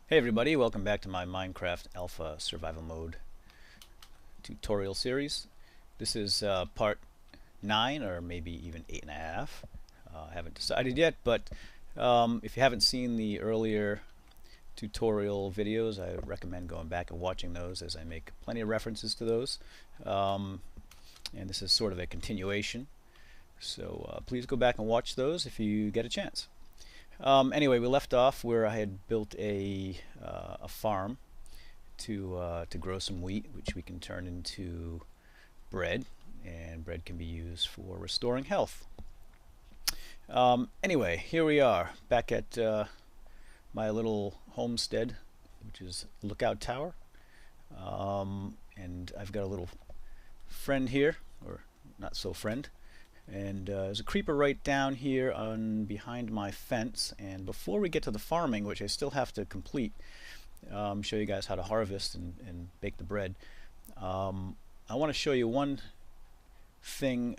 Hey everybody, welcome back to my Minecraft Alpha Survival Mode tutorial series. This is part 9 or maybe even 8.5. I haven't decided yet, but if you haven't seen the earlier tutorial videos, I recommend going back and watching those as I make plenty of references to those. And this is sort of a continuation, so please go back and watch those if you get a chance. Anyway, we left off where I had built a farm to grow some wheat, which we can turn into bread, and bread can be used for restoring health. Anyway, here we are back at my little homestead, which is Lookout Tower, and I've got a little friend here, or not so friend. And there's a creeper right down here on behind my fence. And before we get to the farming, which I still have to complete, show you guys how to harvest and bake the bread, I want to show you one thing,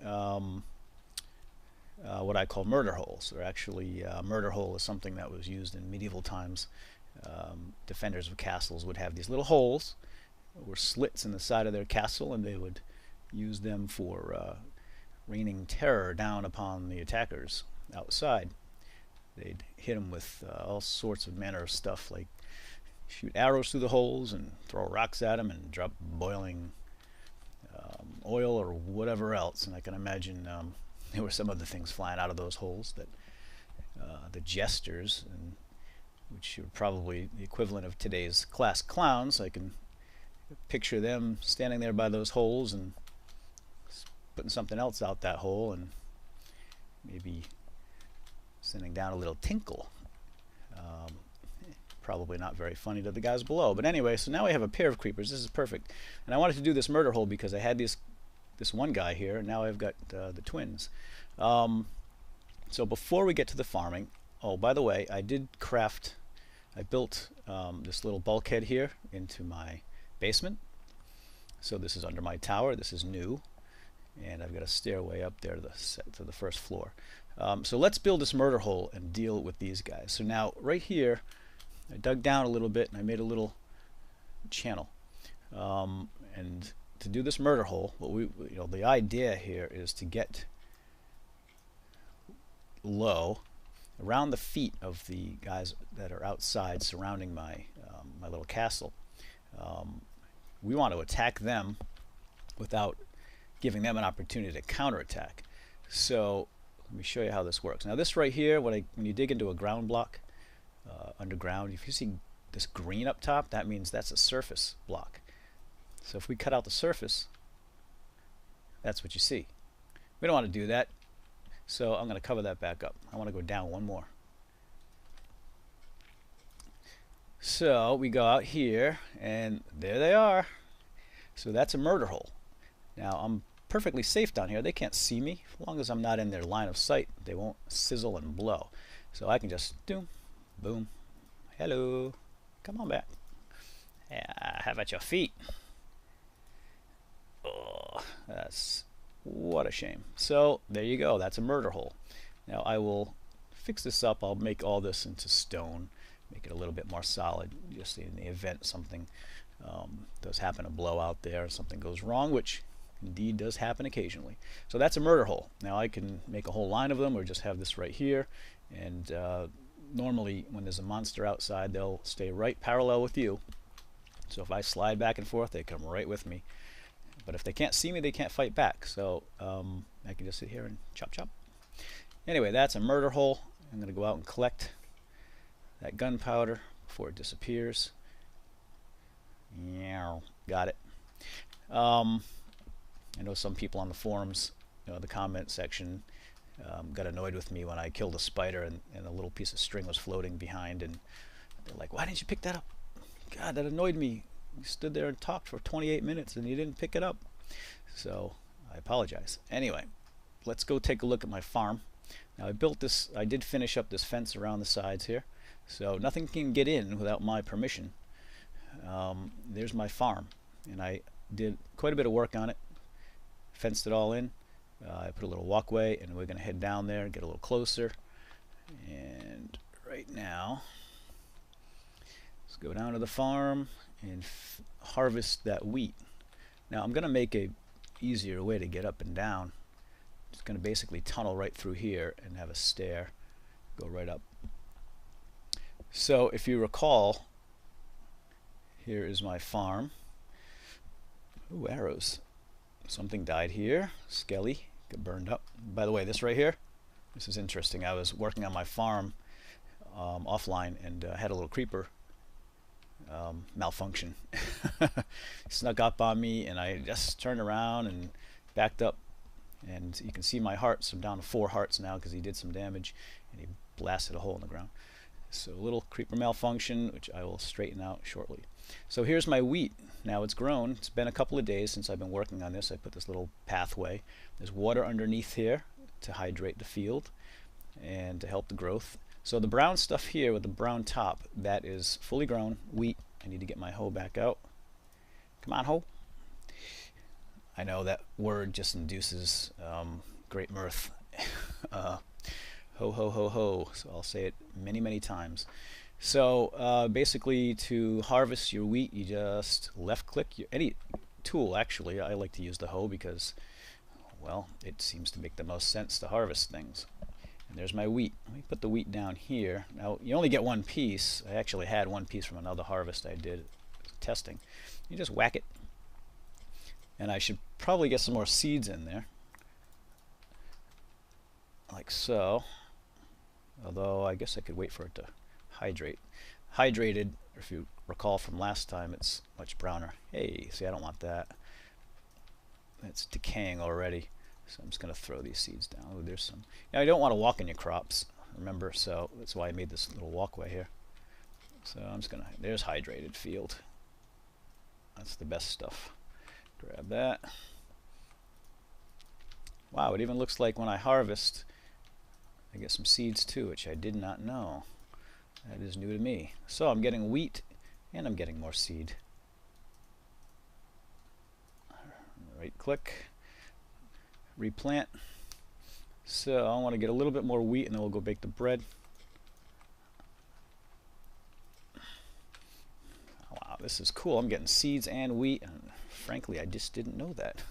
what I call murder holes. Or actually, murder hole is something that was used in medieval times. Defenders of castles would have these little holes, or slits in the side of their castle, and they would use them for raining terror down upon the attackers outside. They'd hit them with all sorts of manner of stuff, like shoot arrows through the holes and throw rocks at them and drop boiling oil or whatever else. And I can imagine there were some other things flying out of those holes that the jesters, which are probably the equivalent of today's class clowns, I can picture them standing there by those holes and putting something else out that hole and maybe sending down a little tinkle. Probably not very funny to the guys below. But anyway, so now we have a pair of creepers. This is perfect. And I wanted to do this murder hole because I had this one guy here, and now I've got the twins. So before we get to the farming, oh, by the way, I built this little bulkhead here into my basement. So this is under my tower. This is new. And I've got a stairway up there to the first floor. So let's build this murder hole and deal with these guys. So now right here, I dug down a little bit and I made a little channel. And to do this murder hole, the idea here is to get low around the feet of the guys that are outside surrounding my my little castle. We want to attack them without giving them an opportunity to counterattack. So let me show you how this works. Now this right here, when you dig into a ground block underground, if you see this green up top, that means that's a surface block. So if we cut out the surface, that's what you see. We don't want to do that, so I'm going to cover that back up. I want to go down one more. So we go out here, and there they are. So that's a murder hole. Now I'm perfectly safe down here. They can't see me. As long as I'm not in their line of sight, they won't sizzle and blow. So I can just do, boom, hello, come on back. Yeah, how about your feet? Oh, what a shame. So there you go. That's a murder hole. Now I will fix this up. I'll make all this into stone, make it a little bit more solid, just in the event something does happen to blow out there, something goes wrong, which indeed does happen occasionally. So that's a murder hole. Now I can make a whole line of them or just have this right here, and normally when there's a monster outside, they'll stay right parallel with you. So if I slide back and forth, they come right with me. But if they can't see me, they can't fight back. So I can just sit here and chop chop. Anyway, that's a murder hole. I'm going to go out and collect that gunpowder before it disappears. Yeah, got it. I know some people on the forums, the comment section, got annoyed with me when I killed a spider and a little piece of string was floating behind, and they're like, why didn't you pick that up? God, that annoyed me. You stood there and talked for 28 minutes and you didn't pick it up. So I apologize. Anyway, let's go take a look at my farm. Now I did finish up this fence around the sides here, so nothing can get in without my permission. There's my farm, and I did quite a bit of work on it. Fenced it all in. I put a little walkway, and we're going to head down there and get a little closer. And right now Let's go down to the farm and harvest that wheat. Now I'm going to make a easier way to get up and down. It's going to basically tunnel right through here and have a stair go right up. So if you recall, here is my farm. Ooh, arrows. Something died here. Skelly got burned up. By the way, this right here, this is interesting. I was working on my farm offline and had a little creeper malfunction. Snuck up on me and I just turned around and backed up, and you can see my hearts. I'm down to 4 hearts now because he did some damage and he blasted a hole in the ground. So a little creeper malfunction, which I will straighten out shortly. So here's my wheat. Now it's grown. It's been a couple of days since I've been working on this. I put this little pathway. There's water underneath here to hydrate the field and to help the growth. So the brown stuff here with the brown top, that is fully grown wheat. I need to get my hoe back out. Come on, hoe. I know that word just induces great mirth. Ho, ho, ho, ho. So I'll say it many, many times. So basically, to harvest your wheat, you just left click any tool. Actually, I like to use the hoe because, well, it seems to make the most sense to harvest things. And there's my wheat. Let me put the wheat down here. Now you only get one piece. I actually had one piece from another harvest I did testing. You just whack it, and I should probably get some more seeds in there, like so. Although I guess I could wait for it to hydrate. Hydrated, if you recall from last time, it's much browner. Hey, see, I don't want that. It's decaying already. So I'm just going to throw these seeds down. Oh, there's some. Now, you don't want to walk in your crops, remember, so that's why I made this little walkway here. So I'm just going to, there's hydrated field. That's the best stuff. Grab that. Wow, it even looks like when I harvest, I get some seeds too, which I did not know. That is new to me. So I'm getting wheat and I'm getting more seed. Right click, replant. So I want to get a little bit more wheat and then we'll go bake the bread. Wow, this is cool. I'm getting seeds and wheat, and frankly I just didn't know that.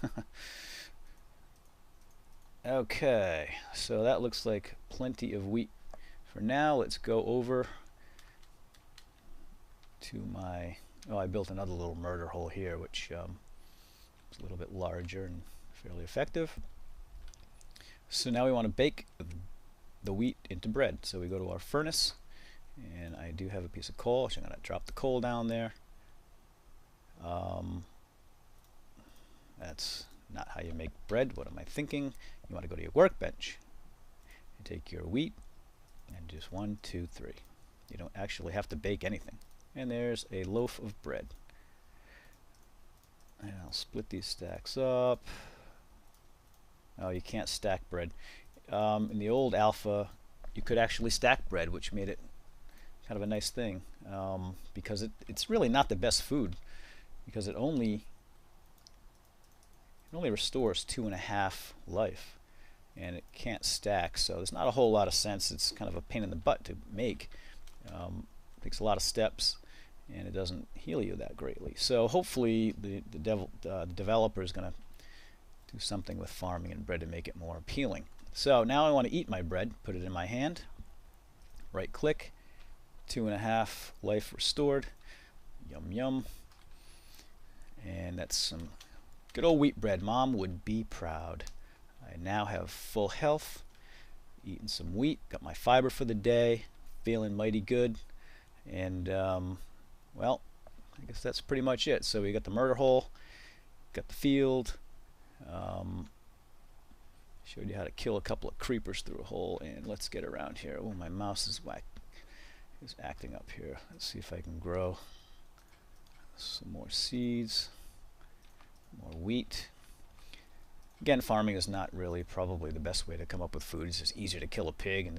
Okay, so that looks like plenty of wheat for now. Let's go over to my, oh, I built another little murder hole here, which is a little bit larger and fairly effective. So now we want to bake the wheat into bread. So we go to our furnace, and I do have a piece of coal, so I'm going to drop the coal down there. That's not how you make bread. What am I thinking? You want to go to your workbench. You take your wheat and just 1, 2, 3. You don't actually have to bake anything. And there's a loaf of bread. And I'll split these stacks up. Oh, you can't stack bread. In the old alpha, you could actually stack bread, which made it kind of a nice thing, because it's really not the best food, because it only restores 2.5 life, and it can't stack, so there's not a whole lot of sense. It's kind of a pain in the butt to make. Takes a lot of steps, and it doesn't heal you that greatly. So hopefully the developer is going to do something with farming and bread to make it more appealing. So now I want to eat my bread, put it in my hand, right click, 2.5 life restored, yum yum, and that's some good old wheat bread. Mom would be proud. I now have full health, eating some wheat, got my fiber for the day, feeling mighty good, and well, I guess that's pretty much it. So we got the murder hole, got the field, showed you how to kill a couple of creepers through a hole, and let's get around here. Oh, my mouse is acting up here. Let's see if I can grow some more seeds, more wheat. Again, farming is not really probably the best way to come up with food. It's just easier to kill a pig,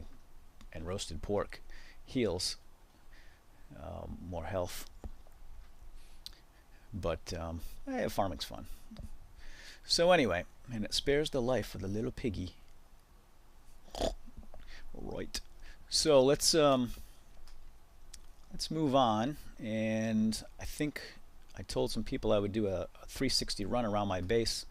and roasted pork heals, more health. But farming's fun. So anyway, and it spares the life of the little piggy. Right. So let's let's move on. And I think I told some people I would do a 360 run around my base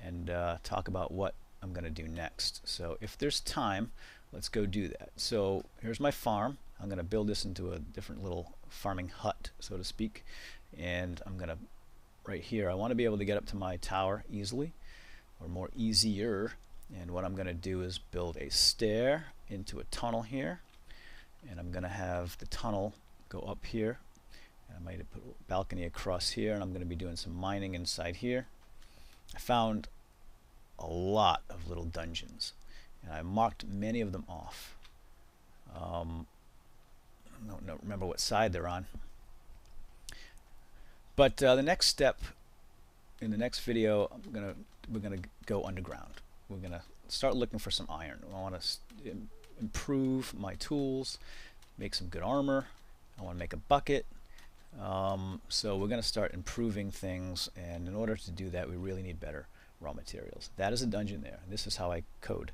and talk about what I'm going to do next. So if there's time, let's go do that. So here's my farm. I'm going to build this into a different little farming hut, so to speak. And I'm going to, right here, I want to be able to get up to my tower easily, or more easier. And what I'm going to do is build a stair into a tunnel here. And I'm going to have the tunnel go up here. And I might put a balcony across here, and I'm going to be doing some mining inside here. I found a lot of little dungeons, and I marked many of them off. I don't remember what side they're on. But the next step in the next video, we're gonna go underground. We're gonna start looking for some iron. I want to improve my tools, make some good armor. I want to make a bucket. So we're going to start improving things, and in order to do that, we really need better raw materials. That is a dungeon there. This is how I code.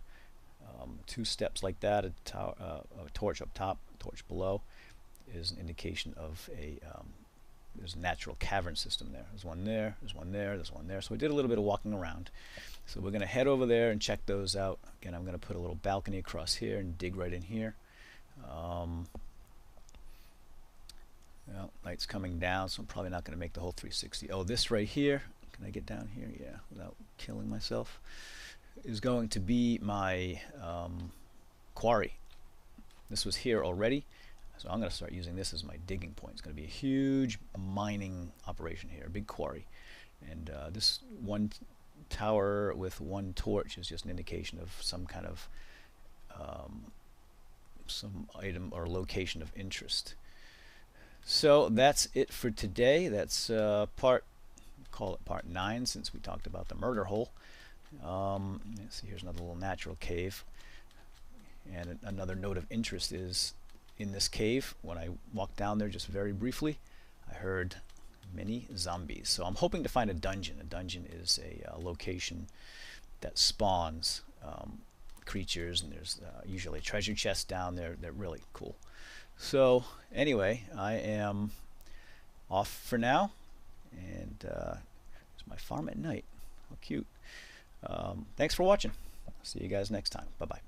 2 steps like that, a torch up top, a torch below, is an indication of there's a natural cavern system there. There's one there, there's one there, there's one there. So we did a little bit of walking around. So we're going to head over there and check those out. Again, I'm going to put a little balcony across here and dig right in here. Well, light's coming down, so I'm probably not going to make the whole 360. Oh, this right here, can I get down here? Yeah, without killing myself, is going to be my quarry. This was here already, so I'm going to start using this as my digging point. It's going to be a huge mining operation here, a big quarry. And this one tower with one torch is just an indication of some kind of some item or location of interest. So that's it for today. That's call it part 9, since we talked about the murder hole. Let's see, here's another little natural cave. And another note of interest is in this cave, when I walked down there just very briefly, I heard many zombies. So I'm hoping to find a dungeon. A dungeon is a location that spawns creatures, and there's usually a treasure chest down there. They're really cool. So anyway, I am off for now, and it's my farm at night. How cute. Thanks for watching. See you guys next time. Bye-bye.